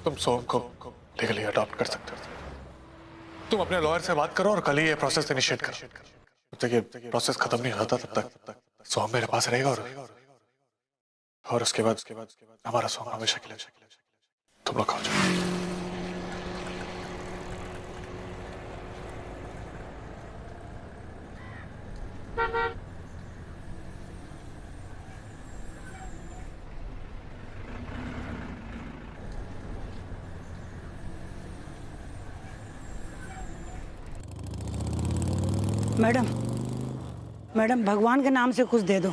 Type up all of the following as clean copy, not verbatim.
तुम सोम को legally adopt कर सकते हो। तुम अपने लॉयर से बात करो और कल ही ये प्रोसेस इनिशिएट करो। जब तक ये प्रोसेस खत्म नहीं होता तब तक सोम मेरे पास रहेगा और उसके बाद हमारा सोम हमेशा के लिए तुम लोग खाओ जाओ। मैडम भगवान के नाम से कुछ दे दो।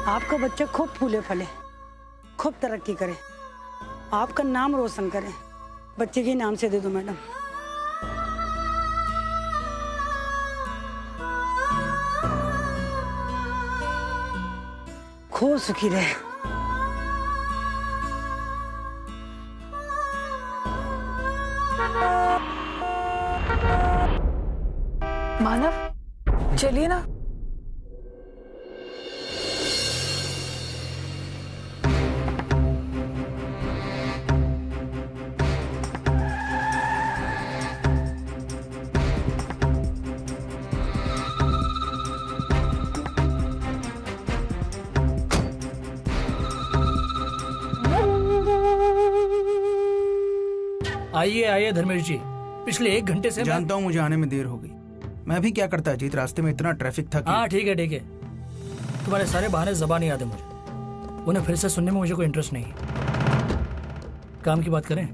आपका बच्चा खूब फूले फले, खूब तरक्की करे, आपका नाम रोशन करे। बच्चे के नाम से दे दो मैडम। खूब सुखी रहे। मानव, चलिए ना। आइए आइए धर्मेश जी, पिछले 1 घंटे से जानता हूँ मुझे आने में देर हो गई। मैं भी क्या करता अजीत, रास्ते में इतना ट्रैफिक था कि... हाँ ठीक है ठीक है, तुम्हारे सारे बहाने ज़बान याद है मुझे, उन्हें फिर से सुनने में मुझे कोई इंटरेस्ट नहीं है। काम की बात करें,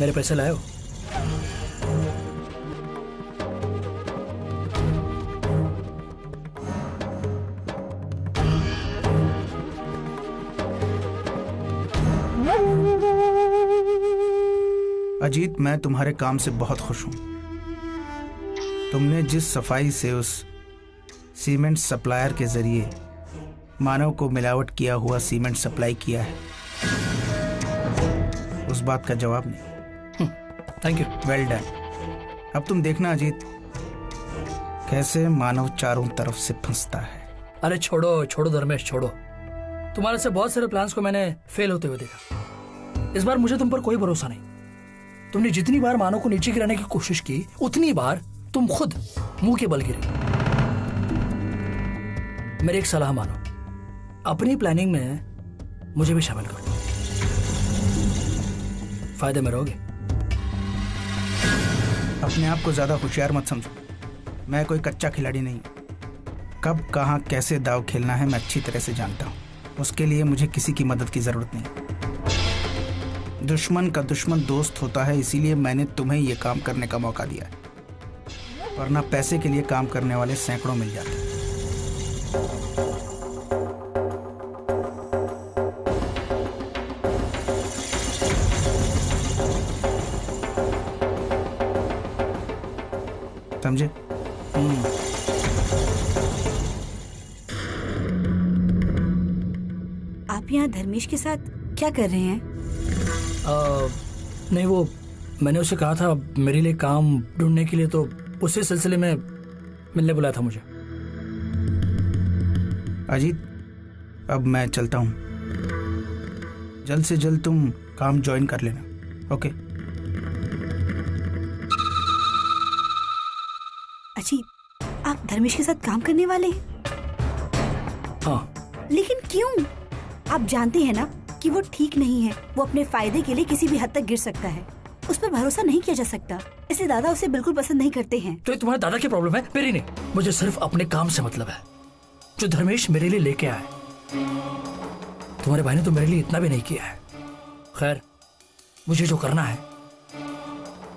मेरे पैसे लाए हो? अजीत, मैं तुम्हारे काम से बहुत खुश हूँ। तुमने जिस सफाई से उस सीमेंट सप्लायर के जरिए मानव को मिलावट किया हुआ सीमेंट सप्लाई किया है, उस बात का जवाब नहीं। Thank you. Well done. अब तुम देखना अजीत, कैसे मानव चारों तरफ से फंसता है। अरे छोड़ो छोड़ो धर्मेश, छोड़ो। तुम्हारे से बहुत सारे प्लान्स को मैंने फेल होते हुए देखा। इस बार मुझे तुम पर कोई भरोसा नहीं। तुमने जितनी बार मानव को नीचे गिराने की कोशिश की, उतनी बार तुम खुद मुंह के बल गिरे। मेरी एक सलाह मानो, अपनी प्लानिंग में मुझे भी शामिल कर दो, फायदे में रहोगे। अपने आप को ज्यादा होशियार मत समझो। मैं कोई कच्चा खिलाड़ी नहीं हूं। कब कहां कैसे दाव खेलना है मैं अच्छी तरह से जानता हूं। उसके लिए मुझे किसी की मदद की जरूरत नहीं। दुश्मन का दुश्मन दोस्त होता है, इसीलिए मैंने तुम्हें यह काम करने का मौका दिया है, वरना पैसे के लिए काम करने वाले सैकड़ों मिल जाते। समझे? आप यहाँ धर्मेश के साथ क्या कर रहे हैं? नहीं, वो मैंने उसे कहा था मेरे लिए काम ढूंढने के लिए, तो उसी सिलसिले में मिलने बुलाया था मुझे। अजीत, अब मैं चलता हूँ। जल्द से जल्द तुम काम ज्वाइन कर लेना, ओके? अजीत, आप धर्मेश के साथ काम करने वाले हैं? हाँ। लेकिन क्यों? आप जानते हैं ना कि वो ठीक नहीं है। वो अपने फायदे के लिए किसी भी हद तक गिर सकता है। उस पर भरोसा नहीं किया जा सकता, इसलिए दादा उसे बिल्कुल पसंद नहीं करते हैं। तो ये तुम्हारे दादा की प्रॉब्लम है, मेरी नहीं। मुझे सिर्फ अपने काम से मतलब है, जो धर्मेश मेरे लिए लेके आए। तुम्हारे भाई ने तो मेरे लिए इतना भी नहीं किया है। खैर, मुझे जो करना है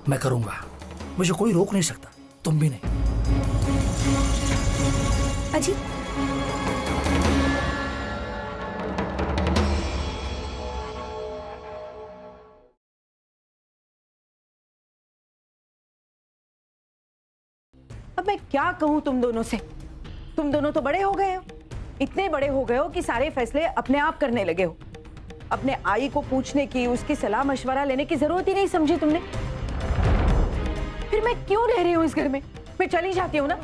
मैं करूंगा, मुझे कोई रोक नहीं सकता, तुम भी नहीं। अजीत, अब मैं क्या कहूँ तुम दोनों से? तुम दोनों तो बड़े हो गए हो, इतने बड़े हो गए हो कि सारे फैसले अपने आप करने लगे हो। अपने आई को पूछने की, उसकी सलाह मशवरा लेने की जरूरत ही नहीं समझी तुमने। फिर मैं क्यों रह रही हूँ इस घर में? मैं चली जाती हूँ ना,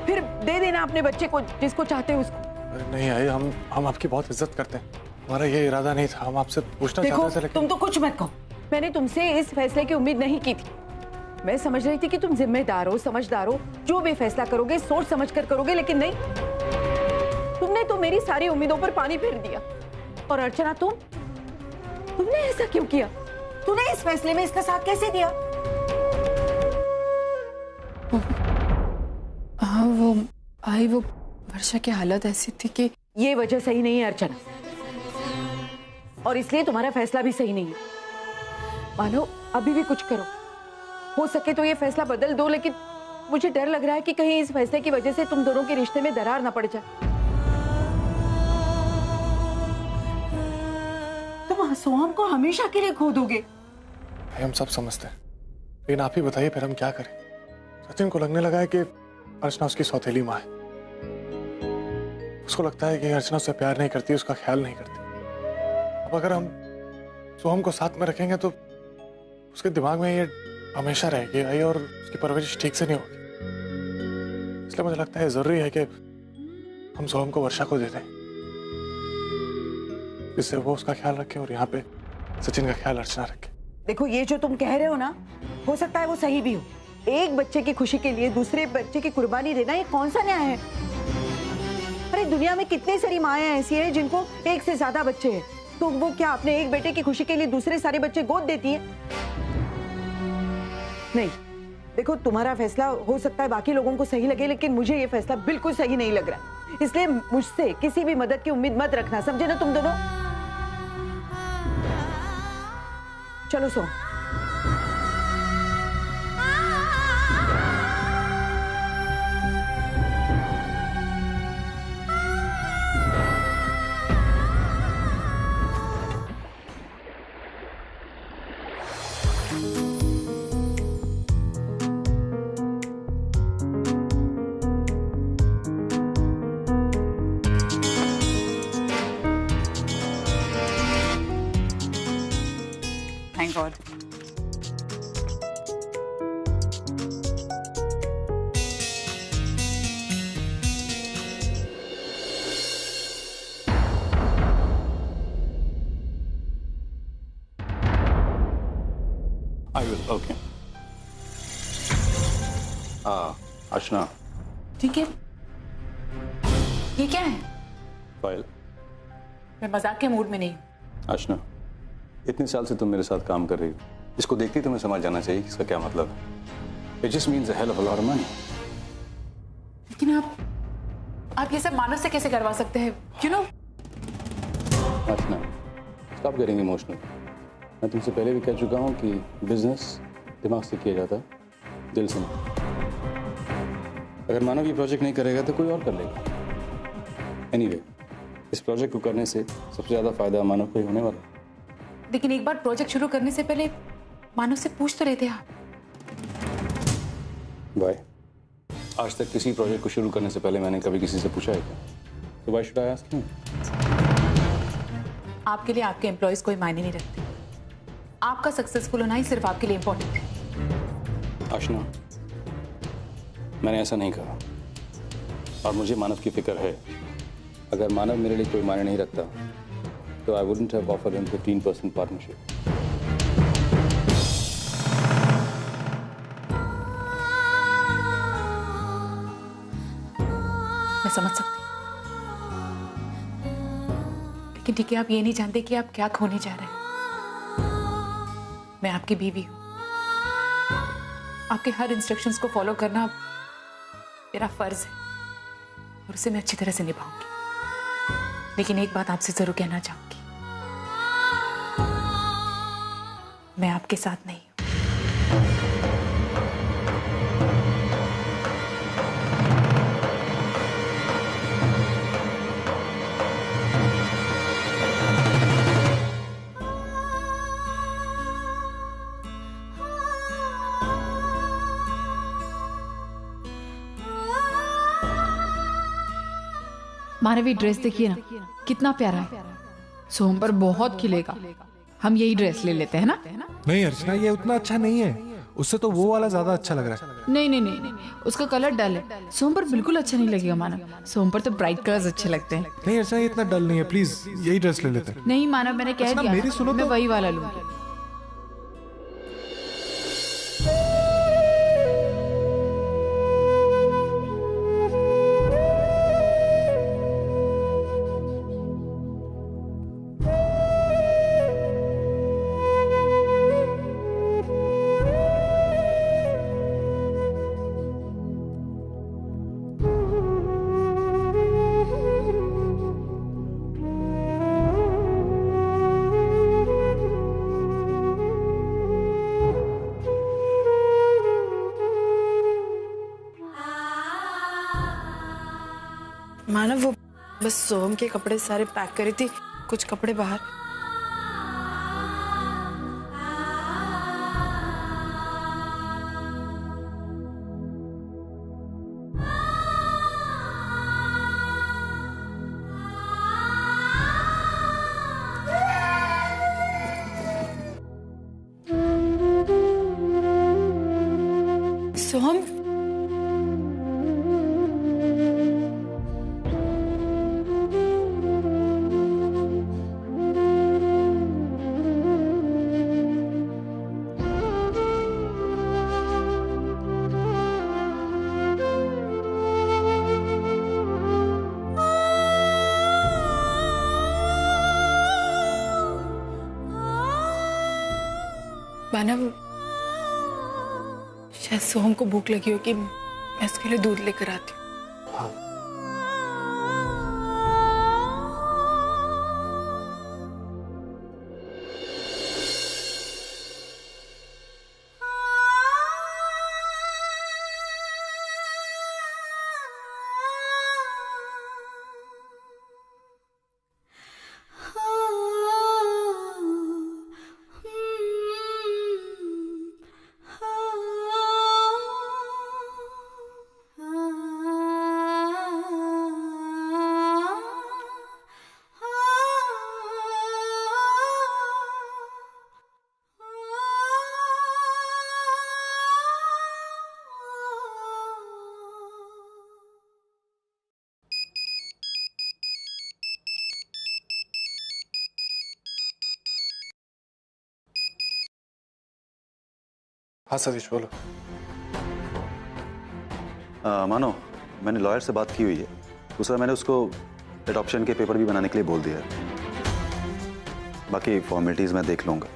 फिर दे देना अपने बच्चे को जिसको चाहते हो उसको। नहीं आई, हम आपकी बहुत इज्जत करते हैं। हमारा ये इरादा नहीं था, हम आपसे पूछना देखो चाहते थे लेकिन तुम तो कुछ मत कहो। मैंने तुमसे इस फैसले की उम्मीद नहीं की थी। मैं समझ रही थी कि तुम जिम्मेदार हो, समझदार हो, जो भी फैसला करोगे सोच समझ कर करोगे, लेकिन नहीं, तुमने तो मेरी सारी उम्मीदों पर पानी फेर दिया। और अर्चना तुमने ऐसा क्यों किया? तूने इस फैसले में इसका साथ कैसे दिया? हाँ वो वर्षा की हालत ऐसी थी कि ये वजह सही नहीं है अर्चना, और इसलिए तुम्हारा फैसला भी सही नहीं है। मानो अभी भी कुछ करो, हो सके तो ये फैसला बदल दो, लेकिन मुझे डर लग रहा है कि कहीं इस फैसले की वजह से तुम दोनों के रिश्ते में दरार ना पड़ जाए। तुम सोहम को हमेशा के लिए खो दोगे। हम सब समझते हैं, लेकिन आप ही बताइए फिर हम क्या करें। सचिन को लगने लगा है कि अर्चना उसकी सौतेली माँ है। उसको लगता है कि अर्चना उससे प्यार नहीं करती, उसका ख्याल नहीं करती। अब अगर हम सोहम को साथ में रखेंगे तो उसके दिमाग में ये हमेशा रहेगी आई, और उसकी परवरिश ठीक से नहीं होगी। इसलिए मुझे लगता है जरूरी है कि हम सोहम को वर्षा को दे दें, जिससे वो उसका ख्याल रखे और यहाँ पे सचिन का ख्याल अर्चना रखे। देखो ये जो तुम कह रहे हो ना, हो सकता है वो सही भी हो। एक बच्चे की खुशी के लिए दूसरे बच्चे की कुर्बानी देना ये कौन सा न्याय है? अरे दुनिया में कितनी सारी माएँ ऐसी हैं जिनको एक से ज्यादा बच्चे हैं, तो वो क्या अपने एक बेटे की खुशी के लिए दूसरे सारे बच्चे गोद देती हैं? नहीं, देखो तुम्हारा फैसला हो सकता है बाकी लोगों को सही लगे, लेकिन मुझे ये फैसला बिल्कुल सही नहीं लग रहा। इसलिए मुझसे किसी भी मदद की उम्मीद मत रखना, समझे ना तुम दोनों? चलो सो। Thank God. I will, okay. Archana, ठीक है, ये क्या है? फाइल। मैं मजाक के मूड में नहीं हूँ। अर्चना, इतने साल से तुम मेरे साथ काम कर रही हो, इसको देखते ही तुम्हें समझ जाना चाहिए कि इसका क्या मतलब है। It just means a hell of a lot of money. लेकिन आप ये सब मानव से कैसे करवा सकते हैं? You know? Archana, stop getting emotional. मैं तुमसे पहले भी कह चुका हूँ कि बिजनेस दिमाग से किया जाता है, दिल से नहीं। अगर मानव ये प्रोजेक्ट नहीं करेगा तो कोई और कर लेगा। Anyway, इस प्रोजेक्ट को करने से सबसे ज्यादा फायदा मानव को ही होने वाला है। लेकिन एक बार प्रोजेक्ट शुरू करने से पहले मानव से पूछ तो लेते आप। बाय। आज तक किसी प्रोजेक्ट को शुरू करने से पहले मैंने कभी किसी से पूछा है क्या? तो why should I ask him? आपके लिए आपके एम्प्लॉयज कोई मायने नहीं रखते। आपका सक्सेसफुल होना ही सिर्फ आपके लिए इम्पोर्टेंट है। अर्चना, मैंने ऐसा नहीं कहा, और मुझे मानव की फिक्र है। अगर मानव मेरे लिए कोई मायने नहीं रखता तो I wouldn't have offered him 15% partnership. मैं समझ सकती हूँ, लेकिन ठीक है, आप ये नहीं जानते कि आप क्या खोने जा रहे हैं। मैं आपकी बीवी हूँ, आपके हर इंस्ट्रक्शंस को फॉलो करना मेरा फर्ज है, और उसे मैं अच्छी तरह से निभाऊंगी। लेकिन एक बात आपसे जरूर कहना चाहूंगी, मैं आपके साथ नहीं हूं। मानवी ड्रेस देखिए ना, कितना प्यारा है। सोहम पर बहुत खिलेगा। हम यही ड्रेस ले लेते हैं ना? नहीं अर्चना, ये उतना अच्छा नहीं है। उससे तो वो वाला ज्यादा अच्छा लग रहा है। नहीं नहीं नहीं नहीं, उसका कलर डल है, सोम पर बिल्कुल अच्छा नहीं लगेगा मानव। सोम पर तो ब्राइट कलर्स अच्छे लगते हैं। नहीं अर्चना, ये इतना डल नहीं है, प्लीज यही ड्रेस ले लेते हैं। नहीं मानव, मैंने कह अर्चना, दिया मेरी सुनो मैं तो। वही वाला लूंगी। मानव वो बस सोहम के कपड़े सारे पैक करी थी, कुछ कपड़े बाहर। सोहम मानव, शायद सोहम को भूख लगी हो कि मैं उसके लिए दूध लेकर आती हूँ। हाँ। हाँ सतीश बोलो। मानो, मैंने लॉयर से बात की हुई है। दूसरा, मैंने उसको एडॉप्शन के पेपर भी बनाने के लिए बोल दिया है। बाकी फॉर्मेलिटीज मैं देख लूंगा।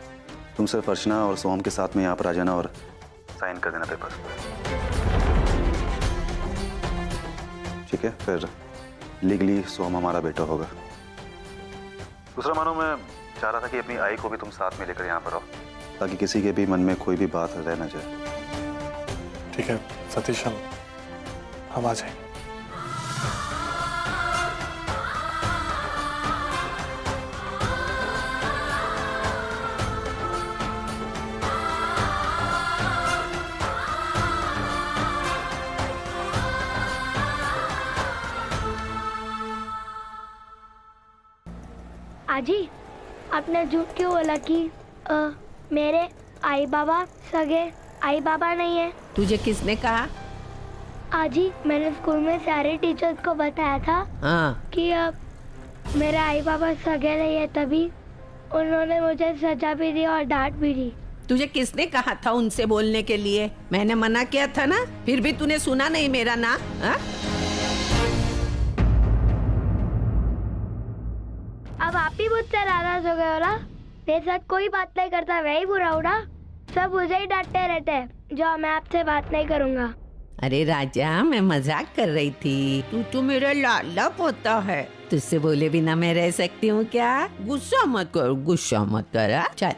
तुम सिर्फ अर्चना और सोहम के साथ में यहाँ पर आ जाना और साइन कर देना पेपर। ठीक है, फिर लीगली सोहम हमारा बेटा होगा। दूसरा मानो, मैं चाह रहा था कि अपनी आई को भी तुम साथ में लेकर यहाँ पर आओ, ताकि किसी के भी मन में कोई भी बात रह ना जाए। ठीक है सतीश, हम आ जाएंगे। आजी, आपने झूठ क्यों बोला कि मेरे आई बाबा सगे आई बाबा नहीं है? तुझे किसने कहा? आजी, मैंने स्कूल में सारे टीचर्स को बताया था कि मेरे आई बाबा सगे नहीं है, तभी उन्होंने मुझे सजा भी दी और डांट भी दी। तुझे किसने कहा था उनसे बोलने के लिए? मैंने मना किया था ना, फिर भी तूने सुना नहीं मेरा ना? अब आप ही मुझसे नाराज हो गए हो ना? मेरे साथ कोई बात नहीं करता, वही बुरा हो ना? सब मुझे ही डांटते रहते हैं, जो मैं आपसे बात नहीं करूँगा। अरे राजा, मैं मजाक कर रही थी। तू तो मेरा लाला पोता है, तुझसे बोले बिना मैं रह सकती हूँ क्या? गुस्सा मत कर, गुस्सा मत कर। चल,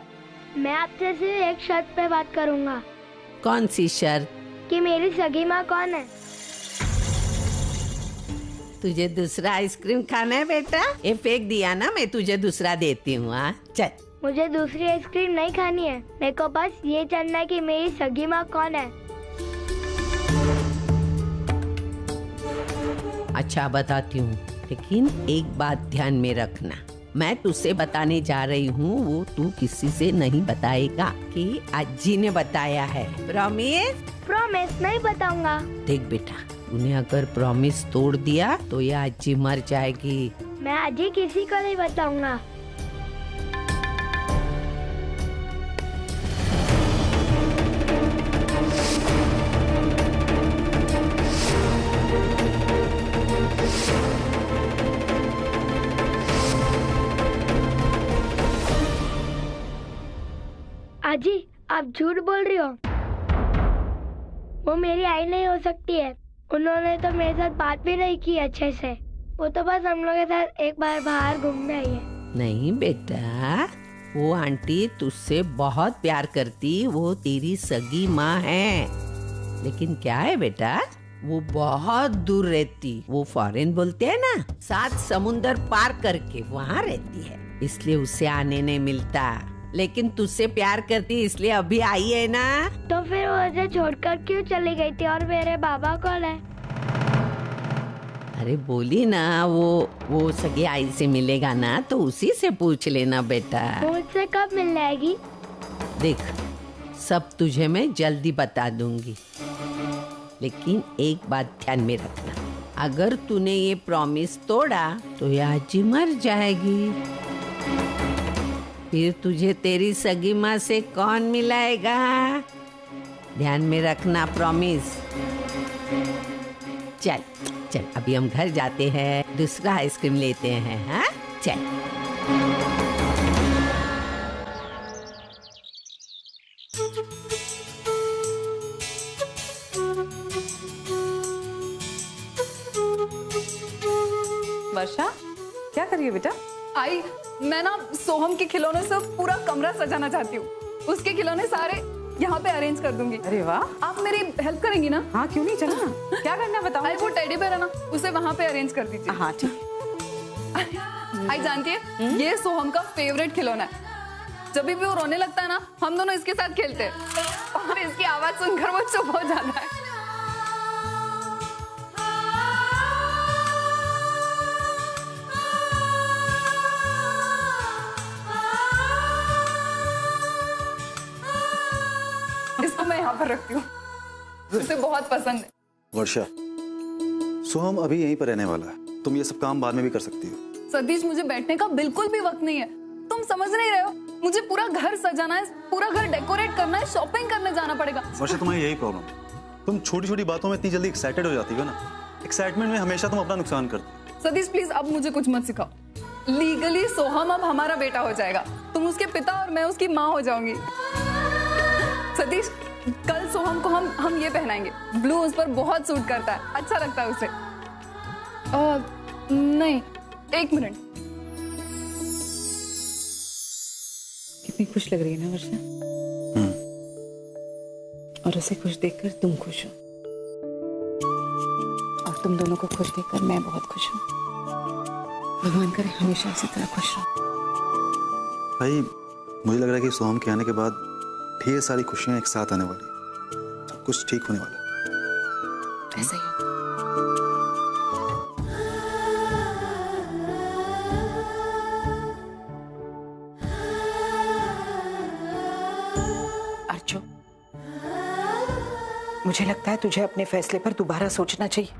मैं आपसे सिर्फ एक शर्त पे बात करूँगा। कौन सी शर्त? कि मेरी सगी माँ कौन है? तुझे दूसरा आइसक्रीम खाना है बेटा? ये फेंक दिया ना, मैं तुझे दूसरा देती हूँ। चल। मुझे दूसरी आइसक्रीम नहीं खानी है, मेरे को बस ये जानना है कि मेरी सगी माँ कौन है। अच्छा बताती हूँ, लेकिन एक बात ध्यान में रखना, मैं तुझसे बताने जा रही हूँ वो तू किसी से नहीं बताएगा कि अज्जी ने बताया है। प्रॉमिस? प्रॉमिस नहीं बताऊंगा। देख बेटा, तूने अगर प्रॉमिस तोड़ दिया तो ये अज्जी मर जाएगी। मैं अज्जी किसी को नहीं बताऊंगा। अजी आप झूठ बोल रही हो। वो मेरी आई नहीं हो सकती है। उन्होंने तो मेरे साथ बात भी नहीं की अच्छे से। वो तो बस हम लोग के साथ एक बार बाहर घूमने आई है। नहीं बेटा, वो आंटी तुझसे बहुत प्यार करती, वो तेरी सगी माँ है। लेकिन क्या है बेटा, वो बहुत दूर रहती। वो फॉरेन बोलते हैं ना, 7 समुंदर पार करके वहाँ रहती है, इसलिए उसे आने नहीं मिलता। लेकिन तुझसे प्यार करती इसलिए अभी आई है ना। तो फिर वो मुझे छोड़कर क्यों चली गई थी? और मेरे बाबा कौन है? अरे बोली ना, वो सगे आई से मिलेगा ना, तो उसी से पूछ लेना बेटा। मुझसे कब मिल जाएगी? देख, सब तुझे मैं जल्दी बता दूंगी, लेकिन एक बात ध्यान में रखना, अगर तूने ये प्रॉमिस तोड़ा तो ये अज्जी मर जाएगी। फिर तुझे तेरी सगी माँ से कौन मिलाएगा? ध्यान में रखना प्रॉमिस। चल चल, अभी हम घर जाते हैं, दूसरा आइसक्रीम लेते हैं। हाँ चल। वर्षा क्या कर रही है बेटा? आई, मैं ना सोहम के खिलौनों से पूरा कमरा सजाना चाहती हूँ। उसके खिलौने सारे यहाँ पे अरेंज कर दूंगी। अरे वाह, आप मेरी हेल्प करेंगी ना? हाँ क्यों नहीं, चलो ना। क्या करना है बताओ। आई, वो टेडी बेयर है ना, उसे वहाँ पे अरेंज कर दीजिए। हाँ ठीक। आई जानती है, ये सोहम का फेवरेट खिलौना है। जब भी वो रोने लगता है ना, हम दोनों इसके साथ खेलते हैं और इसकी आवाज सुनकर वो चुप हो जाता है। इसको मैं यहाँ पर रखती हूँ, उसे बहुत पसंद है। वर्षा, सोहम अभी यहीं पर रहने वाला है, तुम ये सब काम बाद में भी कर सकती हो। सतीश, मुझे बैठने का बिल्कुल भी वक्त नहीं है। तुम समझ नहीं रहे हो, मुझे पूरा घर सजाना है, पूरा घर डेकोरेट करना है, शॉपिंग करने जाना पड़ेगा। वर्षा, तुम्हारी यही प्रॉब्लम है, तुम छोटी छोटी बातों में इतनी जल्दी एक्साइटेड हो जाती हो ना। एक्साइटमेंट में हमेशा तुम अपना नुकसान करती हो। सतीश प्लीज, अब मुझे कुछ मत सिखाओ। लीगली सोहम अब हमारा बेटा हो जाएगा। तुम उसके पिता और मैं उसकी माँ हो जाऊंगी। सतीश, कल सोहम को हम ये पहनाएंगे। ब्लू उस पर बहुत सूट करता है, अच्छा लगता है उसे। नहीं, 1 मिनट। कितनी खुश लग रही है ना वर्षा। और उसे खुश देखकर तुम खुश हो, और तुम दोनों को खुश देखकर मैं बहुत खुश हूँ। भगवान करे हमेशा इसी तरह खुश रहो। भाई, मुझे लग रहा है कि सोहम के आने के बाद ढेर सारी खुशियां एक साथ आने वाली, सब कुछ ठीक होने वाला है। ऐसा ही अर्चो, मुझे लगता है तुझे अपने फैसले पर दोबारा सोचना चाहिए।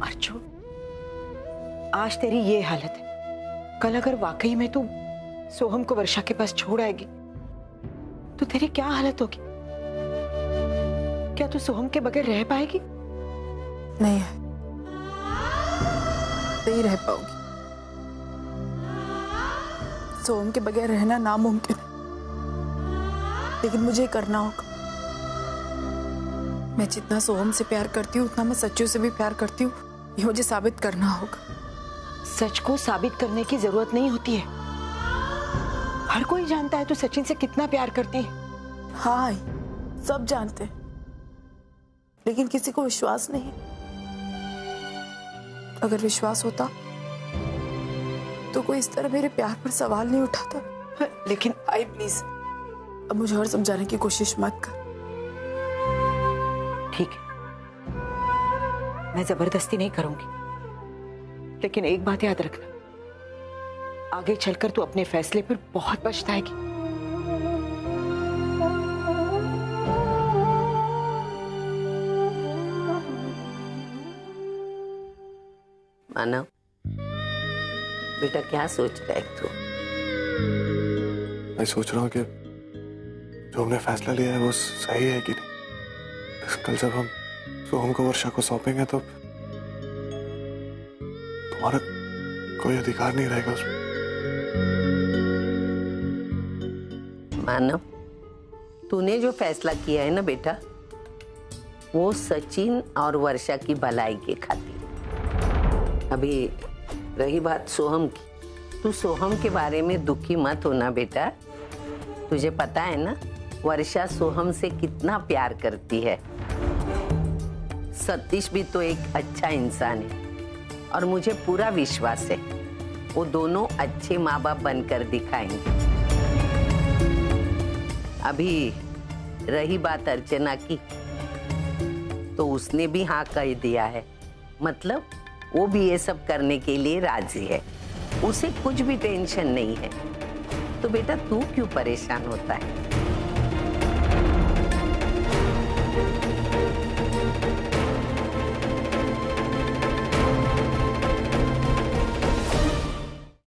अर्चो, आज तेरी ये हालत है, कल अगर वाकई में तू सोहम को वर्षा के पास छोड़ आएगी तो तेरी क्या हालत होगी? क्या तू सोहम के बगैर रह पाएगी? नहीं, नहीं रह पाऊंगी। सोहम के बगैर रहना नामुमकिन है, लेकिन मुझे करना होगा। मैं जितना सोहम से प्यार करती हूँ उतना मैं सच्चू से भी प्यार करती हूँ, ये मुझे साबित करना होगा। सच को साबित करने की जरूरत नहीं होती है, हर कोई जानता है तू सचिन से कितना प्यार करती है। हाँ, सब जानते हैं, लेकिन किसी को विश्वास नहीं। अगर विश्वास होता तो कोई इस तरह मेरे प्यार पर सवाल नहीं उठाता। लेकिन आई प्लीज, अब मुझे और समझाने की कोशिश मत कर। ठीक है, मैं जबरदस्ती नहीं करूंगी, लेकिन एक बात याद रखना, आगे चलकर तू अपने फैसले पर बहुत पछताएगी। मानव, बेटा क्या सोच रहा है तू? मैं सोच रहा हूँ कि जो हमने फैसला लिया है वो सही है कि नहीं। कल जब हम सोहम को वर्षा को सौंपेंगे तो तुम्हारा कोई अधिकार नहीं रहेगा उसमें। मानव, तूने जो फैसला किया है ना बेटा, वो सचिन और वर्षा की भलाई के खातिर। अभी रही बात सोहम की, तू सोहम के बारे में दुखी मत होना बेटा। तुझे पता है ना वर्षा सोहम से कितना प्यार करती है। सतीश भी तो एक अच्छा इंसान है और मुझे पूरा विश्वास है वो दोनों अच्छे माँ बाप बनकर दिखाएंगे। अभी रही बात अर्चना की, तो उसने भी हाँ कह दिया है, मतलब वो भी ये सब करने के लिए राजी है। उसे कुछ भी टेंशन नहीं है। तो बेटा तू क्यों परेशान होता है?